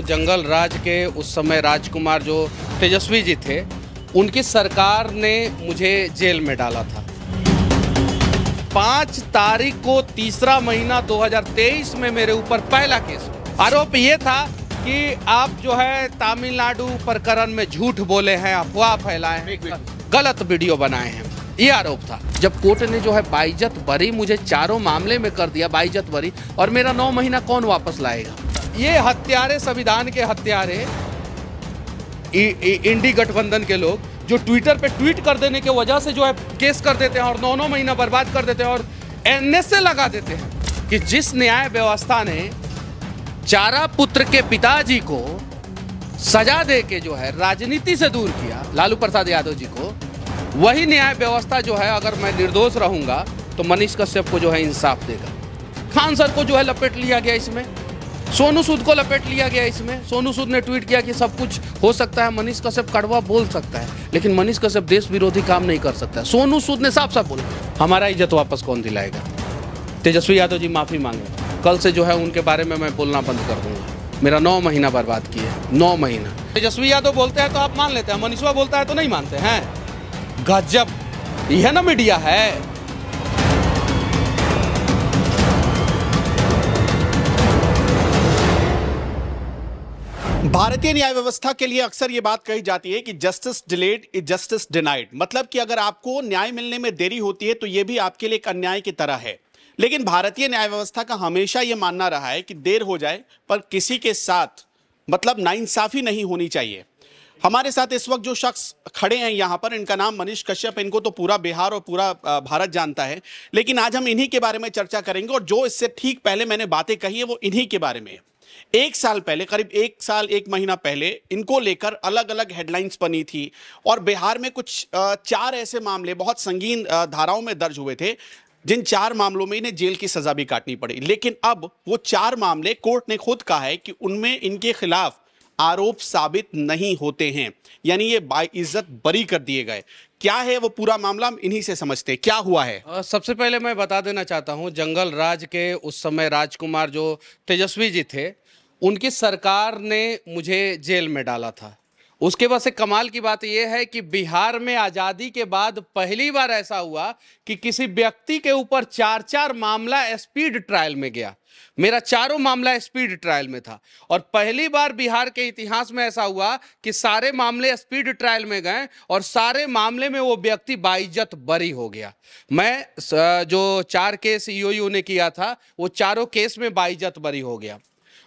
जंगल राज के उस समय राजकुमार जो तेजस्वी जी थे, उनकी सरकार ने मुझे जेल में डाला था। 5 तारीख को तीसरा महीना 2023 में मेरे ऊपर पहला केस। आरोप ये था कि आप जो है तमिलनाडु प्रकरण में झूठ बोले हैं, अफवाह फैलाए हैं, गलत वीडियो बनाए हैं, ये आरोप था। जब कोर्ट ने जो है बाइज्जत बरी मुझे चारों मामले में कर दिया, बाइज्जत बरी, और मेरा 9 महीना कौन वापस लाएगा? ये हत्यारे, संविधान के हत्यारे, इंडी गठबंधन के लोग जो ट्विटर पे ट्वीट कर देने की वजह से जो है केस कर देते हैं और 9 महीना बर्बाद कर देते हैं और एनएसए लगा देते हैं कि जिस न्याय व्यवस्था ने चारा पुत्र के पिताजी को सजा दे के जो है राजनीति से दूर किया, लालू प्रसाद यादव जी को, वही न्याय व्यवस्था जो है अगर मैं निर्दोष रहूंगा तो मनीष कश्यप को जो है इंसाफ देगा। खान सर को जो है लपेट लिया गया इसमें, सोनू सूद को लपेट लिया गया इसमें। सोनू सूद ने ट्वीट किया कि सब कुछ हो सकता है, मनीष कश्यप कड़वा बोल सकता है, लेकिन मनीष कश्यप देश विरोधी काम नहीं कर सकता। सोनू सूद ने साफ साफ बोला, हमारा इज्जत वापस कौन दिलाएगा? तेजस्वी यादव जी माफी मांगे, कल से जो है उनके बारे में मैं बोलना बंद कर दूंगा। मेरा 9 महीना बर्बाद किए, 9 महीना। तेजस्वी यादव बोलते हैं तो आप मान लेते हैं, मनीषवा बोलता है तो नहीं मानते हैं। गजब, यह ना मीडिया है। भारतीय न्याय व्यवस्था के लिए अक्सर ये बात कही जाती है कि justice delayed is justice denied, मतलब कि अगर आपको न्याय मिलने में देरी होती है तो ये भी आपके लिए एक अन्याय की तरह है। लेकिन भारतीय न्याय व्यवस्था का हमेशा ये मानना रहा है कि देर हो जाए पर किसी के साथ मतलब नाइंसाफी नहीं होनी चाहिए। हमारे साथ इस वक्त जो शख्स खड़े हैं यहाँ पर, इनका नाम मनीष कश्यप, इनको तो पूरा बिहार और पूरा भारत जानता है, लेकिन आज हम इन्हीं के बारे में चर्चा करेंगे। और जो इससे ठीक पहले मैंने बातें कही है वो इन्हीं के बारे में। 1 साल पहले, करीब 1 साल 1 महीना पहले इनको लेकर अलग अलग हेडलाइंस बनी थी और बिहार में कुछ 4 ऐसे मामले बहुत संगीन धाराओं में दर्ज हुए थे, जिन 4 मामलों में इन्हें जेल की सजा भी काटनी पड़ी। लेकिन अब वो 4 मामले कोर्ट ने खुद कहा है कि उनमें इनके खिलाफ आरोप साबित नहीं होते हैं, यानी ये बाइज्जत बरी कर दिए गए। क्या है वो पूरा मामला, हम इन्हीं से समझते हैं क्या हुआ है। सबसे पहले मैं बता देना चाहता हूं, जंगल राज के उस समय राजकुमार जो तेजस्वी जी थे, उनकी सरकार ने मुझे जेल में डाला था। उसके बाद से कमाल की बात यह है कि बिहार में आज़ादी के बाद पहली बार ऐसा हुआ कि किसी व्यक्ति के ऊपर 4 मामला स्पीड ट्रायल में गया। मेरा 4 मामला स्पीड ट्रायल में था और पहली बार बिहार के इतिहास में ऐसा हुआ कि सारे मामले स्पीड ट्रायल में गए और सारे मामले में वो व्यक्ति बाइज्जत बरी हो गया। मैं जो 4 केस ईओयू ने किया था, वो चारों केस में बाइज्जत बरी हो गया।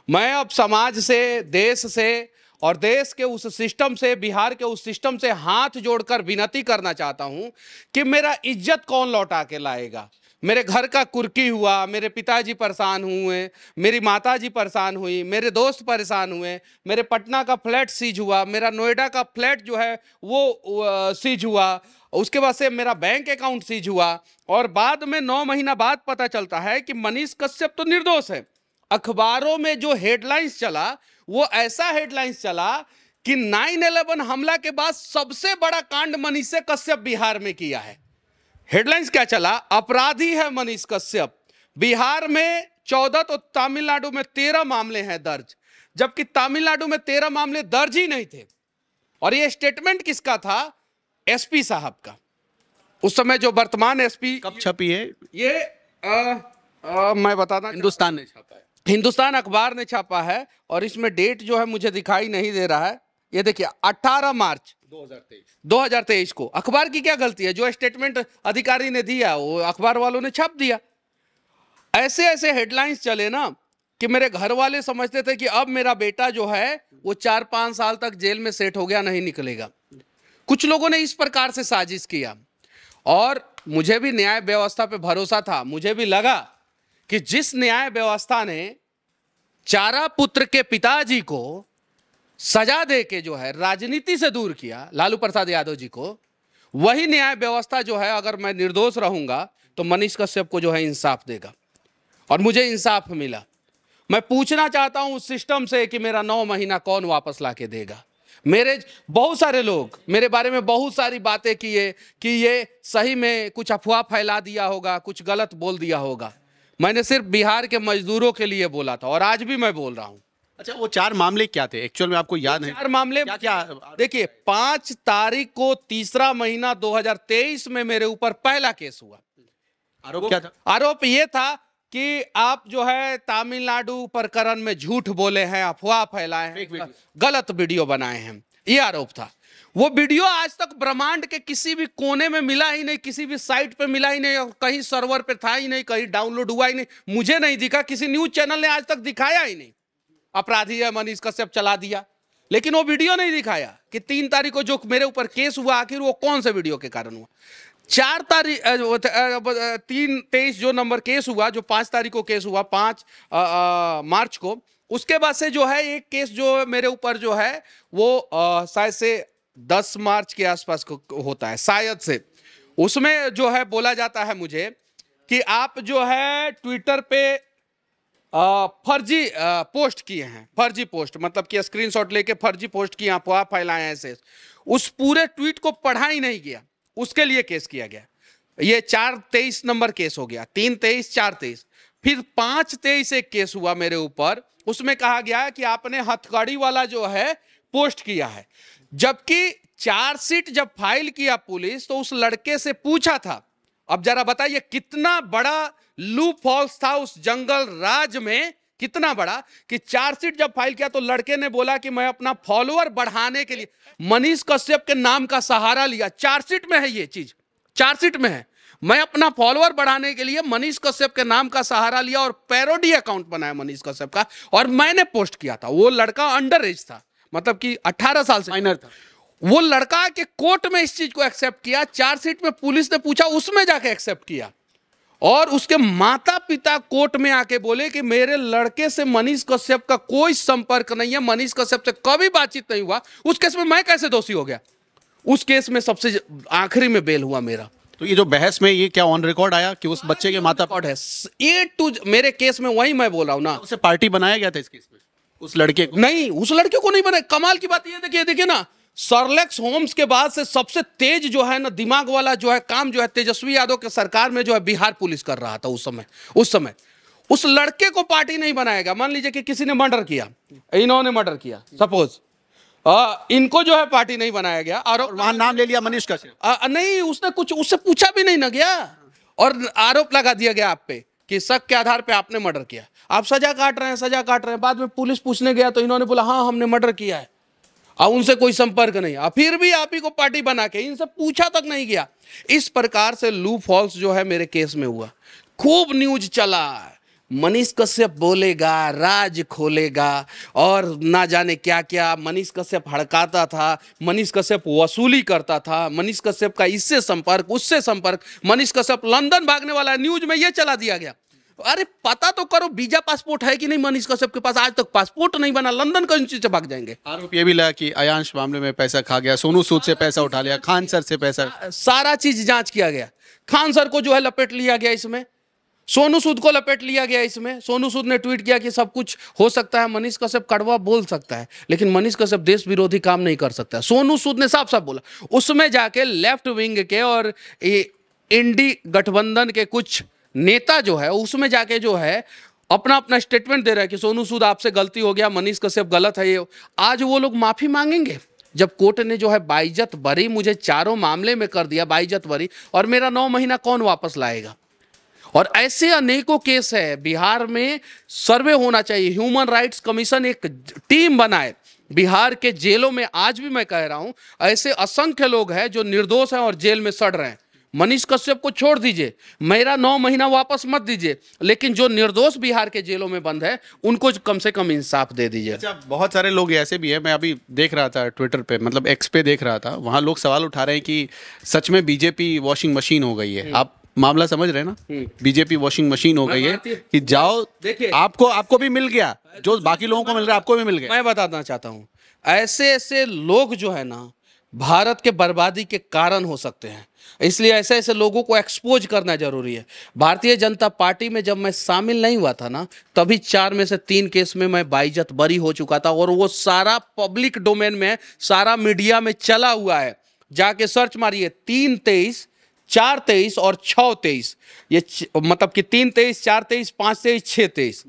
मैं अब समाज से, देश से और देश के उस सिस्टम से, बिहार के उस सिस्टम से हाथ जोड़कर विनती करना चाहता हूं कि मेरा इज्जत कौन लौटा के लाएगा। मेरे घर का कुर्की हुआ, मेरे पिताजी परेशान हुए, मेरी माताजी परेशान हुई, मेरे दोस्त परेशान हुए, मेरे पटना का फ्लैट सीज हुआ, मेरा नोएडा का फ्लैट जो है वो सीज हुआ, उसके बाद से मेरा बैंक अकाउंट सीज हुआ और बाद में 9 महीना बाद पता चलता है कि मनीष कश्यप तो निर्दोष है। अखबारों में जो हेडलाइंस चला वो ऐसा हेडलाइंस चला कि 9/11 हमला के बाद सबसे बड़ा कांड मनीष कश्यप बिहार में किया है। हेडलाइंस क्या चला? अपराधी है मनीष कश्यप। बिहार में 14 तो तमिलनाडु में 13 मामले हैं दर्ज, जबकि तमिलनाडु में 13 मामले दर्ज ही नहीं थे। और ये स्टेटमेंट किसका था? एसपी साहब का। उस समय जो वर्तमान एसपी। कब छपी है ये? मैं बताना, हिंदुस्तान ने छापा है, हिंदुस्तान अखबार ने छापा है और इसमें डेट जो है मुझे दिखाई नहीं दे रहा है। ये देखिए 18 मार्च 2023 को। अखबार की क्या गलती है? जो स्टेटमेंट अधिकारी ने दिया वो अखबार वालों ने छाप दिया। ऐसे ऐसे हेडलाइंस चले ना कि मेरे घर वाले समझते थे कि अब मेरा बेटा जो है वो 4-5 साल तक जेल में सेट हो गया, नहीं निकलेगा। कुछ लोगों ने इस प्रकार से साजिश किया और मुझे भी न्याय व्यवस्था पे भरोसा था। मुझे भी लगा कि जिस न्याय व्यवस्था ने चारा पुत्र के पिताजी को सजा दे के जो है राजनीति से दूर किया, लालू प्रसाद यादव जी को, वही न्याय व्यवस्था जो है अगर मैं निर्दोष रहूंगा तो मनीष कश्यप को जो है इंसाफ देगा। और मुझे इंसाफ मिला। मैं पूछना चाहता हूं उस सिस्टम से कि मेरा 9 महीना कौन वापस ला के देगा। मेरे बहुत सारे लोग मेरे बारे में बहुत सारी बातें किए कि ये सही में कुछ अफवाह फैला दिया होगा, कुछ गलत बोल दिया होगा। मैंने सिर्फ बिहार के मजदूरों के लिए बोला था और आज भी मैं बोल रहा हूं। अच्छा, वो 4 मामले क्या थे एक्चुअल में, आपको याद है? 4 मामले क्या क्या? देखिए, 5 तारीख को तीसरा महीना 2023 में मेरे ऊपर पहला केस हुआ। आरोप क्या था? आरोप ये था कि आप जो है तमिलनाडु प्रकरण में झूठ बोले हैं, अफवाह फैलाए हैं, गलत वीडियो बनाए हैं, ये आरोप था। वो वीडियो आज तक ब्रह्मांड के किसी भी कोने में मिला ही नहीं, किसी भी साइट पे मिला ही नहीं, और कहीं सर्वर पे था ही नहीं, कहीं डाउनलोड हुआ ही नहीं, मुझे नहीं दिखा, किसी न्यूज चैनल ने आज तक दिखाया ही नहीं। अपराधी है मनीष कश्यप चला दिया, लेकिन वो वीडियो नहीं दिखाया कि 3 तारीख को जो मेरे ऊपर केस हुआ आखिर वो कौन से वीडियो के कारण हुआ। 4 तारीख 3/23 जो नंबर केस हुआ, जो 5 तारीख को केस हुआ, 5 मार्च को, उसके बाद से जो है एक केस जो मेरे ऊपर जो है वो शायद से 10 मार्च के आसपास को होता है शायद से। उसमें जो है बोला जाता है मुझे कि आप जो है ट्विटर पे फर्जी पोस्ट किए हैं, फर्जी पोस्ट मतलब कि स्क्रीनशॉट लेके फर्जी पोस्ट किए, अफवाह फैलाए हैं ऐसे। उस पूरे ट्वीट को पढ़ा ही नहीं गया, उसके लिए केस किया गया। ये 4/23 नंबर केस हो गया, 3/23, 4/23। फिर 5/23 एक केस हुआ मेरे ऊपर, उसमें कहा गया कि आपने हथकड़ी वाला जो है पोस्ट किया है। जबकि चार्जशीट जब फाइल किया पुलिस तो उस लड़के से पूछा था। अब जरा बताइए कितना बड़ा लूप हॉल्स था उस जंगल राज में, कितना बड़ा कि चार्जशीट जब फाइल किया तो लड़के ने बोला कि मैं अपना फॉलोअर बढ़ाने के लिए मनीष कश्यप के नाम का सहारा लिया। चार्जशीट में है ये चीज, चार्जशीट में है, मैं अपना फॉलोअर बढ़ाने के लिए मनीष कश्यप के नाम का सहारा लिया और पैरोडी अकाउंट बनाया मनीष कश्यप का, और मैंने पोस्ट किया था। वो लड़का अंडर एज था, मतलब कि 18 साल से माइनर था। वो लड़का के कोर्ट में इस चीज को एक्सेप्ट किया, चार्जशीट में पुलिस ने पूछा, उसमें जाके एक्सेप्ट किया। और उसके माता पिता कोर्ट में आके बोले कि मेरे लड़के से मनीष कश्यप का कोई संपर्क नहीं है, मनीष कश्यप से कभी बातचीत नहीं हुआ। उस केस में मैं कैसे दोषी हो गया? उस केस में सबसे आखिरी में बेल हुआ मेरा। तो ये जो बहस में ये क्या ऑन रिकॉर्ड आया कि उस बच्चे के माता रिकॉर्ड है ए टू मेरे केस में, वही मैं बोल रहा हूं ना। उसे पार्टी बनाया गया था इस केस में उस लड़के को? नहीं, उस लड़के को नहीं बनाया। कमाल की बात ये देखिए, देखिए ना, शर्लॉक होम्स के बाद से सबसे तेज जो है ना दिमाग वाला जो है काम जो है तेजस्वी यादव के सरकार में जो है बिहार पुलिस कर रहा था उस समय उस लड़के को पार्टी नहीं बनाएगा। मान लीजिए कि किसी ने मर्डर किया, इन्होंने मर्डर किया सपोज, इनको जो है पार्टी नहीं बनाया गया, और वहां नाम ले लिया मनीष कश्यप। नहीं, उसने कुछ उससे पूछा भी नहीं ना गया, और आरोप लगा दिया गया आप पे कि शक के आधार पे आपने मर्डर किया। आप सजा काट रहे हैं, सजा काट रहे हैं, बाद में पुलिस पूछने गया तो इन्होंने बोला हाँ हमने मर्डर किया है, और उनसे कोई संपर्क नहीं। फिर भी आप ही को पार्टी बना के इनसे पूछा तक नहीं गया। इस प्रकार से लूप हॉल्स जो है मेरे केस में हुआ, खूब न्यूज चला, मनीष कश्यप बोलेगा, राज खोलेगा, और ना जाने क्या क्या। मनीष कश्यप हड़काता था, मनीष कश्यप वसूली करता था, मनीष कश्यप का इससे संपर्क उससे संपर्क, मनीष कश्यप लंदन भागने वाला है, न्यूज में ये चला दिया गया। अरे पता तो करो वीजा पासपोर्ट है कि नहीं मनीष कश्यप के पास, आज तक पासपोर्ट नहीं बना, लंदन कौन चीज से भाग जाएंगे। आरोप ये भी लगा कि अयांश मामले में पैसा खा गया, सोनू सूद से पैसा उठा लिया, खान सर से पैसा, सारा चीज जांच किया गया। खान सर को जो है लपेट लिया गया इसमें, सोनू सूद को लपेट लिया गया इसमें। सोनू सूद ने ट्वीट किया कि सब कुछ हो सकता है, मनीष कश्यप कड़वा बोल सकता है लेकिन मनीष कश्यप देश विरोधी काम नहीं कर सकता है, सोनू सूद ने साफ साफ बोला। उसमें जाके लेफ्ट विंग के और इंडी गठबंधन के कुछ नेता जो है उसमें जाके जो है अपना अपना स्टेटमेंट दे रहा है कि सोनू सूद आपसे गलती हो गया, मनीष कश्यप गलत है। ये आज वो लोग माफी मांगेंगे जब कोर्ट ने जो है बाइज्जत बरी मुझे चारों मामले में कर दिया, बाइज्जत बरी, और मेरा 9 महीना कौन वापस लाएगा। और ऐसे अनेकों केस है बिहार में, सर्वे होना चाहिए, ह्यूमन राइट्स कमीशन एक टीम बनाए बिहार के जेलों में। आज भी मैं कह रहा हूं ऐसे असंख्य लोग हैं जो निर्दोष हैं और जेल में सड़ रहे हैं। मनीष कश्यप को छोड़ दीजिए, मेरा 9 महीना वापस मत दीजिए, लेकिन जो निर्दोष बिहार के जेलों में बंद है उनको कम से कम इंसाफ दे दीजिए। अच्छा, बहुत सारे लोग ऐसे भी हैं, मैं अभी देख रहा था ट्विटर पे, मतलब एक्स पे देख रहा था, वहाँ लोग सवाल उठा रहे हैं कि सच में बीजेपी वॉशिंग मशीन हो गई है। आप मामला समझ रहे हैं ना, बीजेपी वॉशिंग मशीन हो गई है कि जाओ देखिए, आपको भी मिल गया जो बाकी लोगों को मिल रहा है, आपको भी मिल गया। मैं बताना चाहता हूं ऐसे ऐसे लोग जो है ना भारत के बर्बादी के कारण हो सकते हैं, इसलिए ऐसे ऐसे लोगों को एक्सपोज करना जरूरी है। भारतीय जनता पार्टी में जब मैं शामिल नहीं हुआ था ना, तभी 4 में से 3 केस में मैं बाइज्जत बरी हो चुका था, और वो सारा पब्लिक डोमेन में, सारा मीडिया में चला हुआ है। जाके सर्च मारिए 3/23, 4/23 और 6/23, ये मतलब कि 3/23, 4/23, 5/23, 6/23।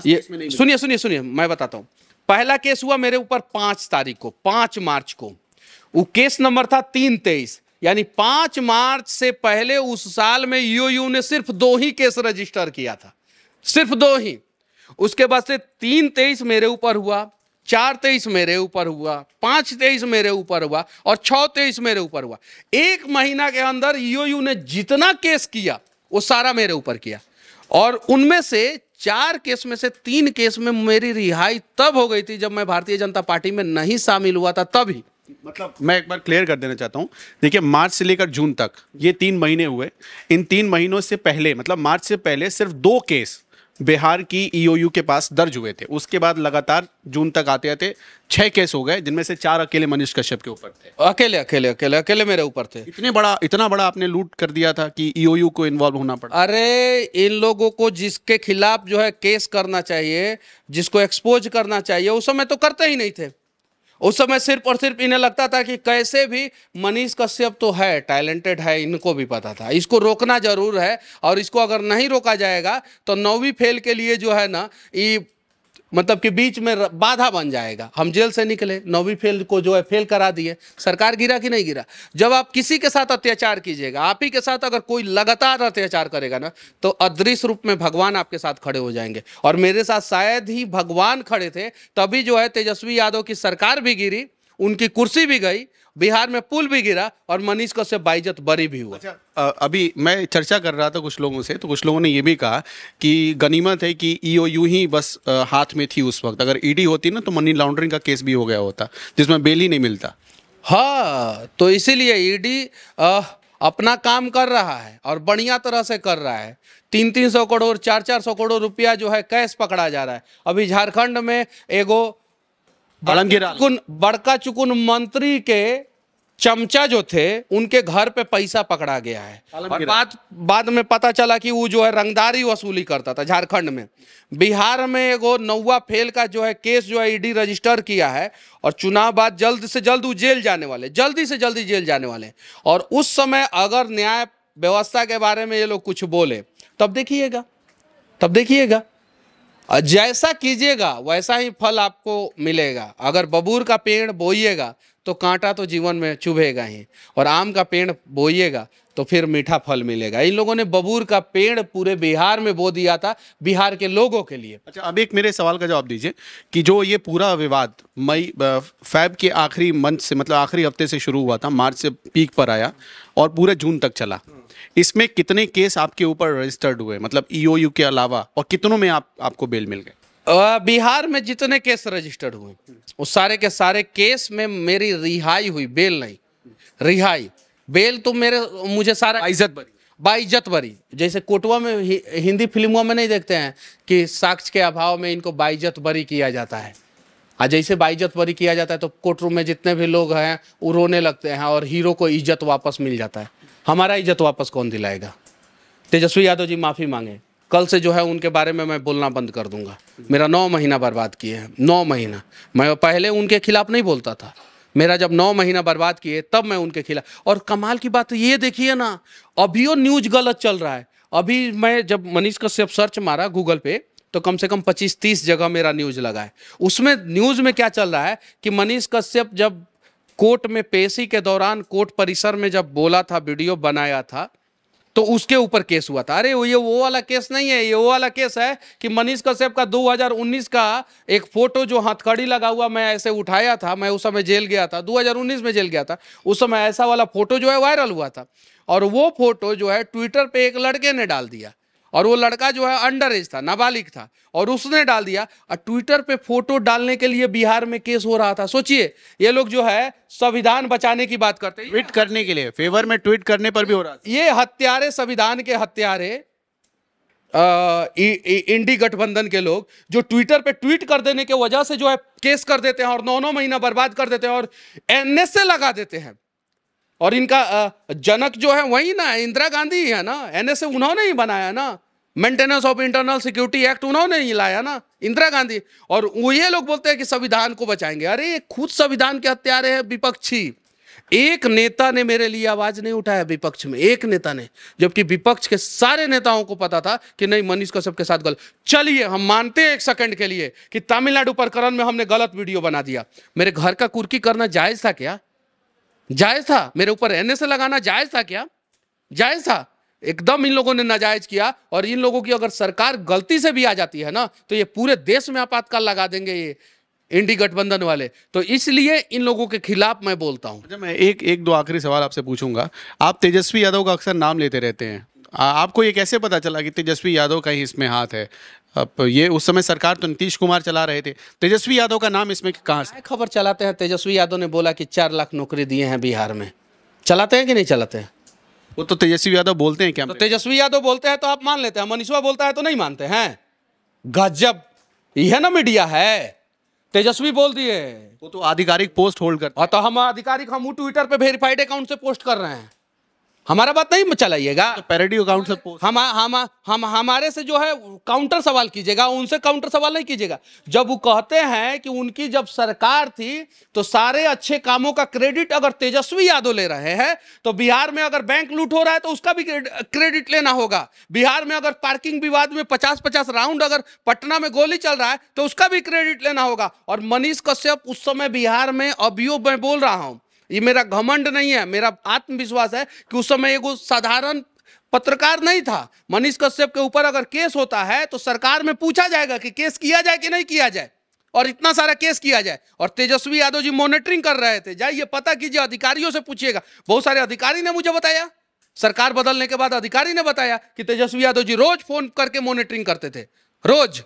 ये सुनिए मैं बताता हूँ, पहला केस हुआ मेरे ऊपर 5 तारीख को, 5 मार्च को। वो केस नंबर था 323, यानी 5 मार्च से पहले उस साल में ईओयू ने सिर्फ 2 ही केस रजिस्टर किया था, सिर्फ 2 ही। उसके बाद से 323 मेरे ऊपर हुआ, 423 मेरे ऊपर हुआ, 523 मेरे ऊपर हुआ और 623 मेरे ऊपर हुआ। 1 महीना के अंदर ईओयू ने जितना केस किया वो सारा मेरे ऊपर किया, और उनमें से 4 केस में से 3 केस में मेरी रिहाई तब हो गई थी जब मैं भारतीय जनता पार्टी में नहीं शामिल हुआ था, तभी। मतलब मैं एक बार क्लियर कर देना चाहता हूं, देखिए मार्च से लेकर जून तक ये 3 महीने हुए। इन 3 महीनों से पहले, मतलब मार्च से पहले सिर्फ 2 केस बिहार की ईओयू के पास दर्ज हुए थे। उसके बाद लगातार जून तक आते आते 6 केस हो गए, जिनमें से 4 अकेले मनीष कश्यप के ऊपर थे। अकेले अकेले अकेले अकेले मेरे ऊपर थे। इतना बड़ा आपने लूट कर दिया था कि ईओयू को इन्वॉल्व होना पड़ा। अरे इन लोगों को जिसके खिलाफ जो है केस करना चाहिए, जिसको एक्सपोज करना चाहिए, उस समय तो करते ही नहीं थे। उस समय सिर्फ और सिर्फ इन्हें लगता था कि कैसे भी मनीष कश्यप तो है, टैलेंटेड है, इनको भी पता था इसको रोकना जरूर है, और इसको अगर नहीं रोका जाएगा तो 9वीं फेल के लिए जो है ना, ये मतलब कि बीच में बाधा बन जाएगा। हम जेल से निकले, 9वीं फेल को जो है फेल करा दिए। सरकार गिरा कि नहीं गिरा? जब आप किसी के साथ अत्याचार कीजिएगा, आप ही के साथ अगर कोई लगातार अत्याचार करेगा ना, तो अदृश्य रूप में भगवान आपके साथ खड़े हो जाएंगे। और मेरे साथ शायद ही भगवान खड़े थे, तभी जो है तेजस्वी यादव की सरकार भी गिरी, उनकी कुर्सी भी गई, बिहार में पुल भी गिरा, और मनीष कश्यप बाइज्जत बरी भी हुआ। अच्छा, अभी मैं चर्चा कर रहा था कुछ लोगों से, तो कुछ लोगों ने ये भी कहा कि गनीमत है कि ईओयू ही बस हाथ में थी उस वक्त। अगर ईडी होती ना तो मनी लॉन्ड्रिंग का केस भी हो गया होता, जिसमें बेल ही नहीं मिलता। हाँ, तो इसीलिए ईडी अपना काम कर रहा है और बढ़िया तरह से कर रहा है। 300-300 करोड़ 400-400 करोड़ रुपया जो है कैश पकड़ा जा रहा है। अभी झारखंड में एगो बड़का चुकुन मंत्री के चमचा जो थे, उनके घर पे पैसा पकड़ा गया है, और बाद में पता चला कि वो जो है रंगदारी वसूली करता था झारखंड में। बिहार में एगो 9वां फेल का जो है केस जो है ईडी रजिस्टर किया है, और चुनाव बाद जल्द से जल्द वो जेल जाने वाले, जल्दी से जल्दी जेल जाने वाले। और उस समय अगर न्याय व्यवस्था के बारे में ये लोग कुछ बोले, तब देखिएगा जैसा कीजिएगा वैसा ही फल आपको मिलेगा। अगर बबूर का पेड़ बोइएगा तो कांटा तो जीवन में चुभेगा ही, और आम का पेड़ बोइएगा तो फिर मीठा फल मिलेगा। इन लोगों ने बबूर का पेड़ पूरे बिहार में बो दिया था, बिहार के लोगों के लिए। अच्छा, अब एक मेरे सवाल का जवाब दीजिए कि जो ये पूरा विवाद फैब के आखिरी मंथ से, मतलब आखिरी हफ्ते से शुरू हुआ था, मार्च से पीक पर आया और पूरे जून तक चला, इसमें कितने केस आपके ऊपर रजिस्टर्ड हुए, मतलब ईओयू के अलावा, और कितनों में आपको बेल मिल गए? बिहार में जितने केस रजिस्टर्ड हुए उस सारे के सारे केस में मेरी रिहाई हुई, बेल नहीं, रिहाई। बेल तो मुझे सारा बाइज्जत बरी। जैसे कोटवा में हिंदी फिल्मों में नहीं देखते हैं कि साक्ष्य के अभाव में इनको बाइज्जत बरी किया जाता है, और जैसे बाइज्जत बरी किया जाता है तो कोर्ट रूम में जितने भी लोग हैं वो रोने लगते हैं, और हीरो को इज्जत वापस मिल जाता है। हमारा इज्जत वापस कौन दिलाएगा? तेजस्वी यादव जी माफ़ी मांगे, कल से जो है उनके बारे में मैं बोलना बंद कर दूंगा। मेरा 9 महीना बर्बाद किए हैं, 9 महीना। मैं पहले उनके खिलाफ नहीं बोलता था, मेरा जब 9 महीना बर्बाद किए तब मैं उनके खिलाफ। और कमाल की बात ये देखिए ना, अभियो न्यूज गलत चल रहा है। अभी मैं जब मनीष कश्यप सर्च मारा गूगल पे, तो कम से कम 25-30 जगह मेरा न्यूज लगा है। उसमें न्यूज में क्या चल रहा है कि मनीष कश्यप जब कोर्ट में पेशी के दौरान कोर्ट परिसर में जब बोला था, वीडियो बनाया था, तो उसके ऊपर केस हुआ था। अरे ये वो वाला केस नहीं है, ये वो वाला केस है कि मनीष कश्यप का 2019 का एक फोटो जो हथकड़ी लगा हुआ मैं ऐसे उठाया था, मैं उस समय जेल गया था, 2019 में जेल गया था, उस समय ऐसा वाला फोटो जो है वायरल हुआ था। और वो फोटो जो है ट्विटर पे एक लड़के ने डाल दिया, और वो लड़का जो है अंडर एज था, नाबालिग था, और उसने डाल दिया। और ट्विटर पे फोटो डालने के लिए बिहार में केस हो रहा था। सोचिए, ये लोग जो है संविधान बचाने की बात करते हैं, ट्वीट करने के लिए, फेवर में ट्वीट करने पर भी हो रहा था। ये हत्यारे, संविधान के हत्यारे, इंडी गठबंधन के लोग जो ट्विटर पे ट्वीट कर देने के वजह से जो है केस कर देते हैं, और 9-9 महीना बर्बाद कर देते हैं, और एनएसए लगा देते हैं। और इनका जनक जो है वही ना, इंदिरा गांधी है ना, एनएसए उन्होंने ही बनाया ना, maintenance of internal security act उन्होंने ही लाया ना, इंदिरा गांधी। और वो ये लोग बोलते हैं कि संविधान को बचाएंगे। अरे खुद संविधान के हत्यारे हैं विपक्षी। एक नेता ने मेरे लिए आवाज नहीं उठाया विपक्ष में, एक नेता ने, जबकि विपक्ष के सारे नेताओं को पता था कि नहीं मनीष कश्यप के साथ गलत। चलिए हम मानते हैं एक सेकंड के लिए कि तमिलनाडु प्रकरण में हमने गलत वीडियो बना दिया, मेरे घर का कुर्की करना जायज था क्या? जायज था? मेरे ऊपर एनएसए लगाना जायज था क्या? जायज था? एकदम इन लोगों ने नाजायज किया। और इन लोगों की अगर सरकार गलती से भी आ जाती है ना, तो ये पूरे देश में आपातकाल लगा देंगे ये इंडी गठबंधन वाले। तो इसलिए इन लोगों के खिलाफ मैं बोलता हूं। अच्छा, मैं एक दो आखिरी सवाल आपसे पूछूंगा। आप तेजस्वी यादव का अक्सर नाम लेते रहते हैं, आपको ये कैसे पता चला कि तेजस्वी यादव का ही इसमें हाथ है? अब ये उस समय सरकार तो नीतीश कुमार चला रहे थे, तेजस्वी यादव का नाम इसमें कहाँ से? खबर चलाते हैं, तेजस्वी यादव ने बोला कि 4 लाख नौकरी दिए हैं बिहार में। चलाते हैं कि नहीं चलाते हैं? वो तो तेजस्वी यादव बोलते हैं क्या? तो तेजस्वी यादव बोलते हैं तो आप मान लेते हैं, मनीषवा बोलता है तो नहीं मानते हैं? गजब, यह ना मीडिया है। तेजस्वी बोल दिए, वो तो आधिकारिक पोस्ट होल्ड करते और तो हम आधिकारिक, हम ट्विटर पे वेरीफाइड अकाउंट से पोस्ट कर रहे हैं। हमारा बात नहीं चलाइएगा, तो पैरोडी अकाउंट से पोस्ट। हम हमारे से जो है काउंटर सवाल कीजिएगा, उनसे काउंटर सवाल नहीं कीजिएगा। जब वो कहते हैं कि उनकी जब सरकार थी तो सारे अच्छे कामों का क्रेडिट अगर तेजस्वी यादव ले रहे हैं, तो बिहार में अगर बैंक लूट हो रहा है तो उसका भी क्रेडिट लेना होगा। बिहार में अगर पार्किंग विवाद में 50-50 राउंड अगर पटना में गोली चल रहा है तो उसका भी क्रेडिट लेना होगा। और मनीष कश्यप उस समय बिहार में, अभियो मैं बोल रहा हूं, ये मेरा घमंड नहीं है, मेरा आत्मविश्वास है कि उस समय एक साधारण पत्रकार नहीं था। मनीष कश्यप के ऊपर अगर केस होता है तो सरकार में पूछा जाएगा कि केस किया जाए कि नहीं किया जाए, और इतना सारा केस किया जाए। और तेजस्वी यादव जी मॉनिटरिंग कर रहे थे, जाइए पता कीजिए, अधिकारियों से पूछिएगा। बहुत सारे अधिकारी ने मुझे बताया, सरकार बदलने के बाद अधिकारी ने बताया कि तेजस्वी यादव जी रोज फोन करके मॉनिटरिंग करते थे, रोज।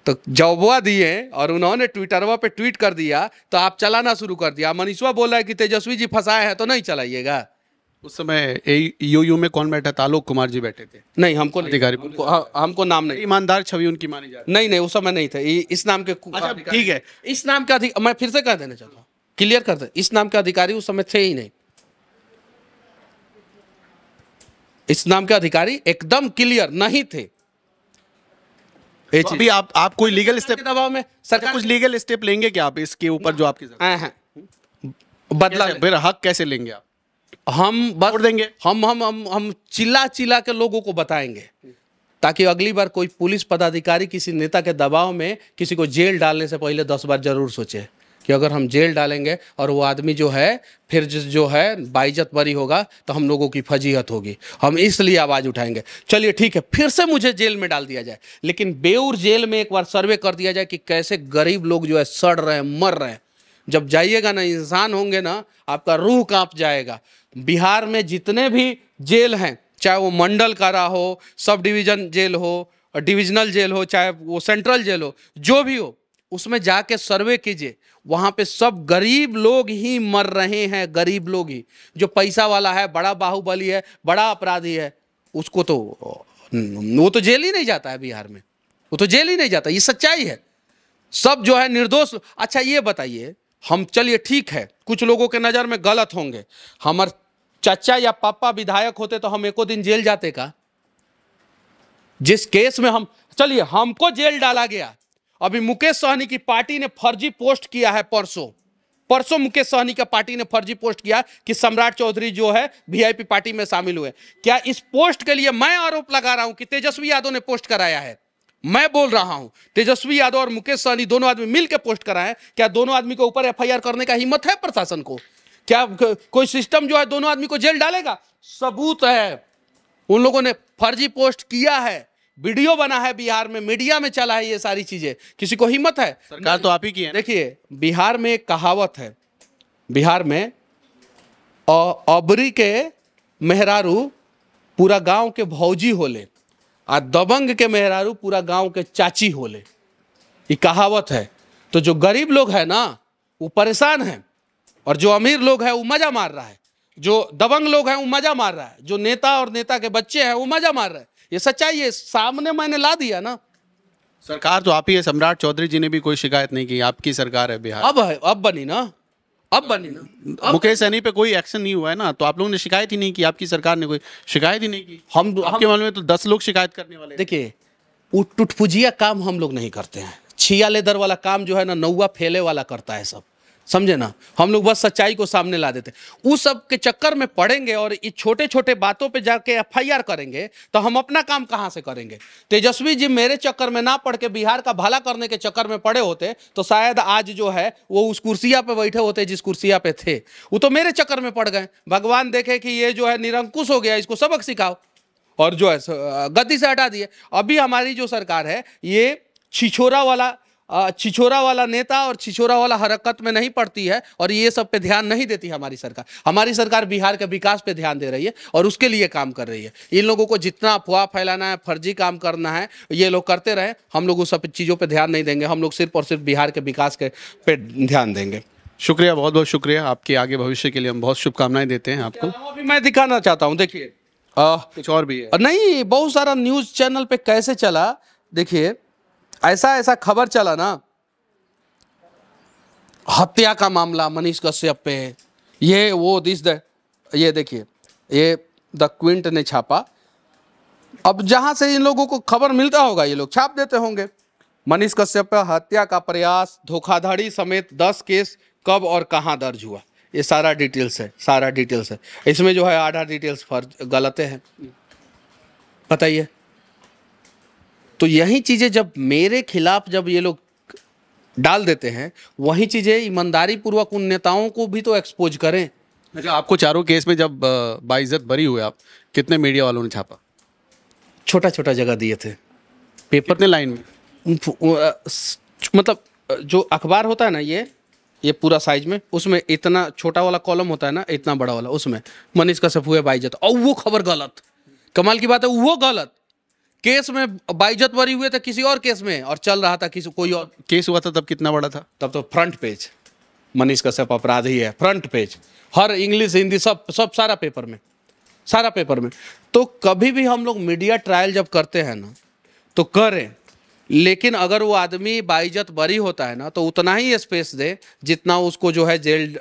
तो जवाबवा दिए और उन्होंने ट्विटरवा पे ट्वीट कर दिया तो आप चलाना शुरू कर दिया। मनीषवा बोल रहा है कि तेजस्वी जी फंसाए हैं तो नहीं चलाइएगा। उस समय यूयू में कौन बैठा था? आलोक कुमार जी बैठे थे। नहीं, हमको अधिकारी, हमको नाम नहीं, ईमानदार छवि उनकी मानी जाती। नहीं, उस समय नहीं थे इस नाम के। अच्छा ठीक है, इस नाम के मैं फिर से कह देना चाहता हूँ, क्लियर कर दे, इस नाम के अधिकारी उस समय थे ही नहीं। इस नाम के अधिकारी एकदम क्लियर नहीं थे। तो अभी आप कोई लीगल स्टेप के दबाव में सरकार कुछ लीगल स्टेप लेंगे क्या आप इसके ऊपर जो आपकी बदला? फिर हक कैसे लेंगे आप? हम बस देंगे, हम चिल्ला चिल्ला के लोगों को बताएंगे, ताकि अगली बार कोई पुलिस पदाधिकारी किसी नेता के दबाव में किसी को जेल डालने से पहले 10 बार जरूर सोचे कि अगर हम जेल डालेंगे और वो आदमी जो है फिर जो है बाइज्जत बरी होगा तो हम लोगों की फजीहत होगी। हम इसलिए आवाज़ उठाएंगे। चलिए ठीक है, फिर से मुझे जेल में डाल दिया जाए, लेकिन बेऊर जेल में एक बार सर्वे कर दिया जाए कि कैसे गरीब लोग जो है सड़ रहे हैं, मर रहे हैं। जब जाइएगा ना, इंसान होंगे ना, आपका रूह कांप जाएगा। बिहार में जितने भी जेल हैं, चाहे वो मंडल कारा हो, सब डिवीजन जेल हो, डिविजनल जेल हो, चाहे वो सेंट्रल जेल हो, जो भी हो, उसमें जाके सर्वे कीजिए। वहां पे सब गरीब लोग ही मर रहे हैं, गरीब लोग ही। जो पैसा वाला है, बड़ा बाहुबली है, बड़ा अपराधी है, उसको तो वो तो जेल ही नहीं जाता है बिहार में, वो तो जेल ही नहीं जाता। ये सच्चाई है। सब जो है निर्दोष। अच्छा ये बताइए, हम चलिए ठीक है, कुछ लोगों के नज़र में गलत होंगे, हमारे चाचा या पापा विधायक होते तो हम एको दिन जेल जाते का? जिस केस में हम, चलिए हमको जेल डाला गया, अभी मुकेश सहनी की पार्टी ने फर्जी पोस्ट किया है, परसों मुकेश सहनी का पार्टी ने फर्जी पोस्ट किया कि सम्राट चौधरी जो है वीआईपी पार्टी में शामिल हुए। क्या इस पोस्ट के लिए मैं आरोप लगा रहा हूं कि तेजस्वी यादव ने पोस्ट कराया है? मैं बोल रहा हूं तेजस्वी यादव और मुकेश सहनी दोनों आदमी मिलकर पोस्ट कराए। क्या दोनों आदमी के ऊपर एफआईआर करने का हिम्मत है प्रशासन को? क्या कोई सिस्टम जो है दोनों आदमी को जेल डालेगा? सबूत है, उन लोगों ने फर्जी पोस्ट किया है, वीडियो बना है, बिहार में मीडिया में चला है, ये सारी चीजें। किसी को हिम्मत है? सरकार तो आप ही की है। देखिए, बिहार में एक कहावत है, बिहार में अबरी के मेहरारू पूरा गांव के भौजी होले, आ दबंग के मेहरारू पूरा गांव के चाची होले। ये कहावत है। तो जो गरीब लोग है ना, वो परेशान है, और जो अमीर लोग है वो मजा मार रहा है। जो दबंग लोग हैं वो मजा मार रहा है, जो नेता और नेता के बच्चे हैं वो मजा मार रहे हैं। ये सच्चाई है, सामने मैंने ला दिया ना। सरकार तो आप ही है, सम्राट चौधरी जी ने भी कोई शिकायत नहीं की, आपकी सरकार है बिहार। अब बनी ना, अब बनी ना। मुकेश सहनी पे कोई एक्शन नहीं हुआ है ना, तो आप लोगों ने शिकायत ही नहीं की, आपकी सरकार ने कोई शिकायत ही नहीं की। आपके मामले में तो 10 लोग शिकायत करने वाले। देखिए, टुटपुजिया काम हम लोग नहीं करते हैं। छिया लेदर वाला काम जो है ना, नौवा फैले वाला करता है सब। समझे ना, हम लोग बस सच्चाई को सामने ला देते। उस सब के चक्कर में पड़ेंगे और ये छोटे छोटे बातों पे जाके एफआईआर करेंगे तो हम अपना काम कहां से करेंगे। तेजस्वी जी मेरे चक्कर में ना पड़ के बिहार का भला करने के चक्कर में पड़े होते तो शायद आज जो है वो उस कुर्सिया पे बैठे होते जिस कुर्सिया पे थे। वो तो मेरे चक्कर में पड़ गए। भगवान देखे कि ये जो है निरंकुश हो गया, इसको सबक सिखाओ, और जो है गद्दी से हटा दिए। अभी हमारी जो सरकार है ये छिछोरा वाला नेता और छिछोरा वाला हरकत में नहीं पड़ती है और ये सब पे ध्यान नहीं देती हमारी सरकार। हमारी सरकार बिहार के विकास पे ध्यान दे रही है और उसके लिए काम कर रही है। इन लोगों को जितना अफवाह फैलाना है, फर्जी काम करना है, ये लोग करते रहे। हम लोग उस सब चीज़ों पे ध्यान नहीं देंगे। हम लोग सिर्फ और सिर्फ बिहार के विकास के पे ध्यान देंगे। शुक्रिया, बहुत बहुत शुक्रिया। आपके आगे भविष्य के लिए हम बहुत शुभकामनाएं देते हैं आपको। अभी मैं दिखाना चाहता हूँ, देखिए कुछ और भी है? नहीं, बहुत सारा न्यूज़ चैनल पे कैसे चला, देखिए ऐसा ऐसा खबर चला ना, हत्या का मामला मनीष कश्यप पे है, ये वो दिस द, ये देखिए ये द क्विंट ने छापा। अब जहां से इन लोगों को खबर मिलता होगा ये लोग छाप देते होंगे। मनीष कश्यप पे हत्या का प्रयास, धोखाधड़ी समेत 10 केस कब और कहां दर्ज हुआ, ये सारा डिटेल्स है, सारा डिटेल्स है। इसमें जो है आधा डिटेल्स गलत है, बताइए। तो यही चीज़ें जब मेरे खिलाफ जब ये लोग डाल देते हैं, वही चीज़ें ईमानदारी पूर्वक उन नेताओं को भी तो एक्सपोज करें। अच्छा, आपको चारों केस में जब बाइज्जत बरी हुए आप, कितने मीडिया वालों ने छापा? छोटा छोटा जगह दिए थे पेपर। कितने लाइन में? मतलब जो अखबार होता है ना, ये पूरा साइज में, उसमें इतना छोटा वाला कॉलम होता है ना, इतना बड़ा वाला, उसमें मनीष कश्यप हुए बाइज्जत, और वो खबर गलत। कमाल की बात है, वो गलत केस में बाइज्जत बरी हुए थे किसी और केस में और चल रहा था किसी कोई और केस हुआ था तब कितना बड़ा था? तब तो फ्रंट पेज मनीष कश्यप अपराधी है, फ्रंट पेज, हर इंग्लिश हिंदी सब सारा पेपर में, सारा पेपर में। तो कभी भी हम लोग मीडिया ट्रायल जब करते हैं ना तो करें, लेकिन अगर वो आदमी बाइज्जत बरी होता है ना तो उतना ही स्पेस दे जितना उसको जो है जेल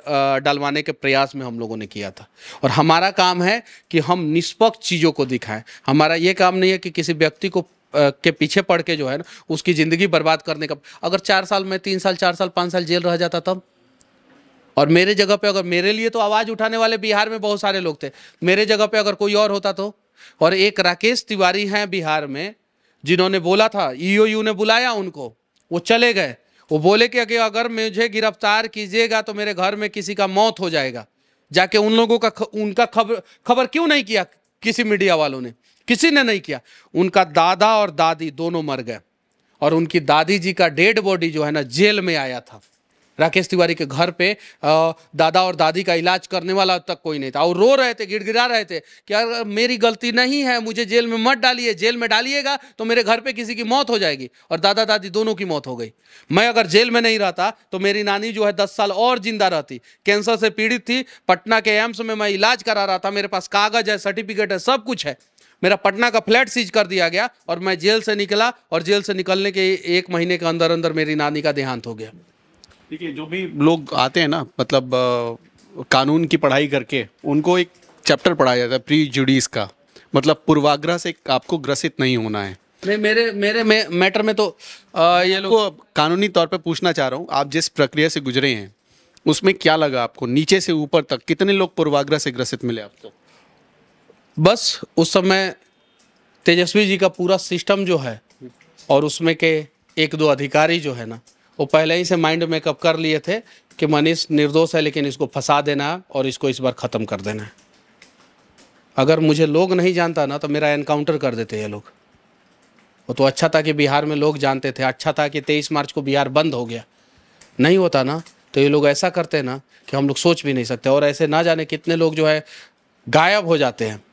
डलवाने के प्रयास में हम लोगों ने किया था। और हमारा काम है कि हम निष्पक्ष चीज़ों को दिखाएं। हमारा ये काम नहीं है कि किसी व्यक्ति को के पीछे पड़ के जो है ना उसकी ज़िंदगी बर्बाद करने का। अगर 4 साल में 3 साल 4 साल 5 साल जेल रह जाता तब, और मेरे जगह पे अगर, मेरे लिए तो आवाज़ उठाने वाले बिहार में बहुत सारे लोग थे, मेरे जगह पे अगर कोई और होता तो। और एक राकेश तिवारी हैं बिहार में जिन्होंने बोला था, ईओयू ने बुलाया उनको, वो चले गए, वो बोले कि अगर मुझे गिरफ्तार कीजिएगा तो मेरे घर में किसी का मौत हो जाएगा। जाके उन लोगों का उनका खबर क्यों नहीं किया किसी मीडिया वालों ने? किसी ने नहीं किया। उनका दादा और दादी दोनों मर गए और उनकी दादी जी का डेड बॉडी जो है ना जेल में आया था। राकेश तिवारी के घर पे दादा और दादी का इलाज करने वाला तक कोई नहीं था, और रो रहे थे, गिड़गिड़ा रहे थे कि यार मेरी गलती नहीं है, मुझे जेल में मत डालिए, जेल में डालिएगा तो मेरे घर पे किसी की मौत हो जाएगी। और दादा दादी दोनों की मौत हो गई। मैं अगर जेल में नहीं रहता तो मेरी नानी जो है 10 साल और जिंदा रहती। कैंसर से पीड़ित थी, पटना के एम्स में मैं इलाज करा रहा था, मेरे पास कागज है, सर्टिफिकेट है, सब कुछ है। मेरा पटना का फ्लैट सीज कर दिया गया और मैं जेल से निकला, और जेल से निकलने के 1 महीने के अंदर अंदर मेरी नानी का देहांत हो गया। देखिए, जो भी लोग आते हैं ना, मतलब कानून की पढ़ाई करके, उनको एक चैप्टर पढ़ाया जाता है प्री जुडिस का, मतलब पूर्वाग्रह से आपको ग्रसित नहीं होना है। नहीं, मेरे मैटर में तो ये लोग को कानूनी तौर पे पूछना चाह रहा हूँ, आप जिस प्रक्रिया से गुजरे हैं उसमें क्या लगा आपको? नीचे से ऊपर तक कितने लोग पूर्वाग्रह से ग्रसित मिले आपको? बस उस समय तेजस्वी जी का पूरा सिस्टम जो है और उसमें के 1-2 अधिकारी जो है ना, वो पहले ही से माइंड मेकअप कर लिए थे कि मनीष निर्दोष है, लेकिन इसको फंसा देना है और इसको इस बार ख़त्म कर देना है। अगर मुझे लोग नहीं जानता ना तो मेरा एनकाउंटर कर देते ये लोग। वो तो अच्छा था कि बिहार में लोग जानते थे, अच्छा था कि 23 मार्च को बिहार बंद हो गया। नहीं होता ना तो ये लोग ऐसा करते ना कि हम लोग सोच भी नहीं सकते, और ऐसे ना जाने कितने लोग जो है गायब हो जाते हैं।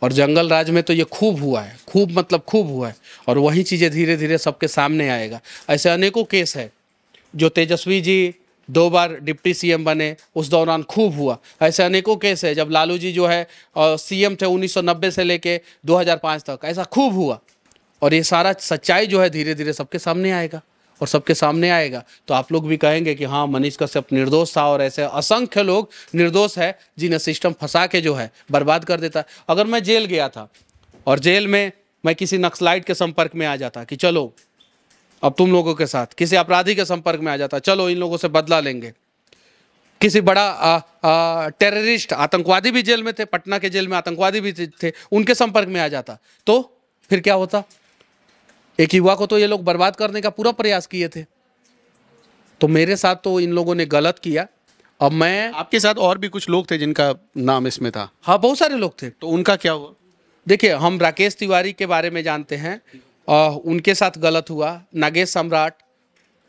और जंगल राज में तो ये खूब हुआ है, खूब मतलब खूब हुआ है, और वही चीज़ें धीरे धीरे सबके सामने आएगा। ऐसे अनेकों केस है जो तेजस्वी जी 2 बार डिप्टी सीएम बने उस दौरान खूब हुआ। ऐसे अनेकों केस है जब लालू जी जो है सीएम थे 1990 से लेके 2005 तक, ऐसा खूब हुआ। और ये सारा सच्चाई जो है धीरे धीरे सबके सामने आएगा, और सबके सामने आएगा तो आप लोग भी कहेंगे कि हाँ मनीष कश्यप निर्दोष था, और ऐसे असंख्य लोग निर्दोष है जिन्हें सिस्टम फंसा के जो है बर्बाद कर देता है। अगर मैं जेल गया था और जेल में मैं किसी नक्सलाइट के संपर्क में आ जाता कि चलो अब तुम लोगों के साथ किसी अपराधी के संपर्क में आ जाता, चलो इन लोगों से बदला लेंगे। किसी बड़ा टेररिस्ट आतंकवादी भी जेल में थे, पटना के जेल में आतंकवादी भी थे, उनके संपर्क में आ जाता तो फिर क्या होता? एक युवा को तो ये लोग बर्बाद करने का पूरा प्रयास किए थे। तो मेरे साथ तो इन लोगों ने गलत किया। अब मैं, आपके साथ और भी कुछ लोग थे जिनका नाम इसमें था? हाँ, बहुत सारे लोग थे। तो उनका क्या हुआ? देखिए, हम राकेश तिवारी के बारे में जानते हैं, उनके साथ गलत हुआ। नागेश सम्राट,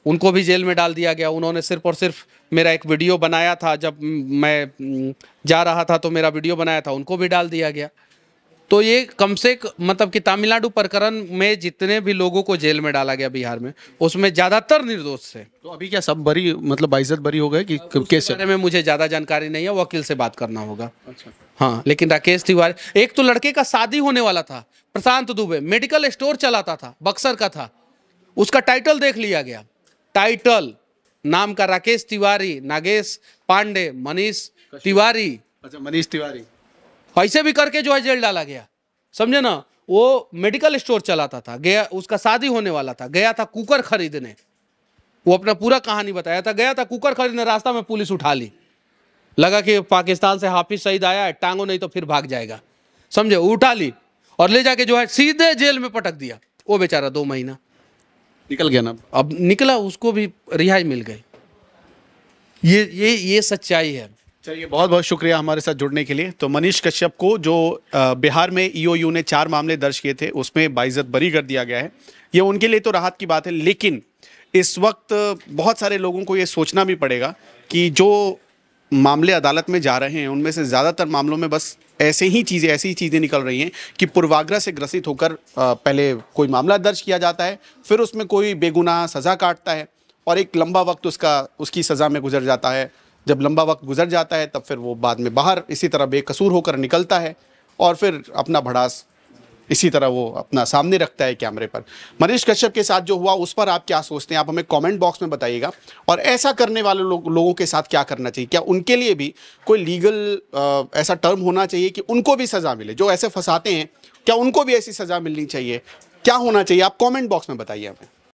उनको भी जेल में डाल दिया गया। उन्होंने सिर्फ और सिर्फ मेरा एक वीडियो बनाया था, जब मैं जा रहा था तो मेरा वीडियो बनाया था, उनको भी डाल दिया गया। तो ये कम से मतलब कि तमिलनाडु प्रकरण में जितने भी लोगों को जेल में डाला गया बिहार में, उसमें ज़्यादातर निर्दोष थे। तो अभी क्या सब बरी, मतलब बाइज्जत बरी हो गए कि कैसे? बारे में मुझे ज़्यादा जानकारी नहीं है, वकील से बात करना होगा। अच्छा। हाँ, लेकिन राकेश तिवारी, एक तो लड़के का शादी होने वाला था, प्रशांत दुबे मेडिकल स्टोर चलाता था, बक्सर का था, उसका टाइटल देख लिया गया। टाइटल नाम का राकेश तिवारी, नागेश पांडे, मनीष तिवारी। अच्छा, मनीष तिवारी। ऐसे भी करके जो है जेल डाला गया, समझे ना। वो मेडिकल स्टोर चलाता था, गया, उसका शादी होने वाला था, गया था कुकर खरीदने। वो अपना पूरा कहानी बताया था, गया था कुकर खरीदने, रास्ता में पुलिस उठा ली। लगा कि पाकिस्तान से हाफिज सईद आया है, टांगो नहीं तो फिर भाग जाएगा, समझे। उठा ली और ले जाके जो है सीधे जेल में पटक दिया। वो बेचारा 2 महीना निकल गया ना? अब निकला, उसको भी रिहाई मिल गई। ये सच्चाई है। चलिए, बहुत बहुत शुक्रिया हमारे साथ जुड़ने के लिए। तो मनीष कश्यप को जो बिहार में ईओयू ने 4 मामले दर्ज किए थे, उसमें बाइज्जत बरी कर दिया गया है। ये उनके लिए तो राहत की बात है, लेकिन इस वक्त बहुत सारे लोगों को ये सोचना भी पड़ेगा कि जो मामले अदालत में जा रहे हैं उनमें से ज़्यादातर मामलों में बस ऐसी ही चीज़ें निकल रही हैं कि पूर्वाग्रह से ग्रसित होकर पहले कोई मामला दर्ज किया जाता है, फिर उसमें कोई बेगुनाह सज़ा काटता है और एक लंबा वक्त उसकी सज़ा में गुजर जाता है। जब लंबा वक्त गुजर जाता है तब फिर वो बाद में बाहर इसी तरह बेकसूर होकर निकलता है और फिर अपना भड़ास इसी तरह वो अपना सामने रखता है कैमरे पर। मनीष कश्यप के साथ जो हुआ उस पर आप क्या सोचते हैं? आप हमें कमेंट बॉक्स में बताइएगा। और ऐसा करने वाले लोगों के साथ क्या करना चाहिए? क्या उनके लिए भी कोई लीगल ऐसा टर्म होना चाहिए कि उनको भी सज़ा मिले? जो ऐसे फंसाते हैं, क्या उनको भी ऐसी सज़ा मिलनी चाहिए? क्या होना चाहिए? आप कमेंट बॉक्स में बताइए हमें।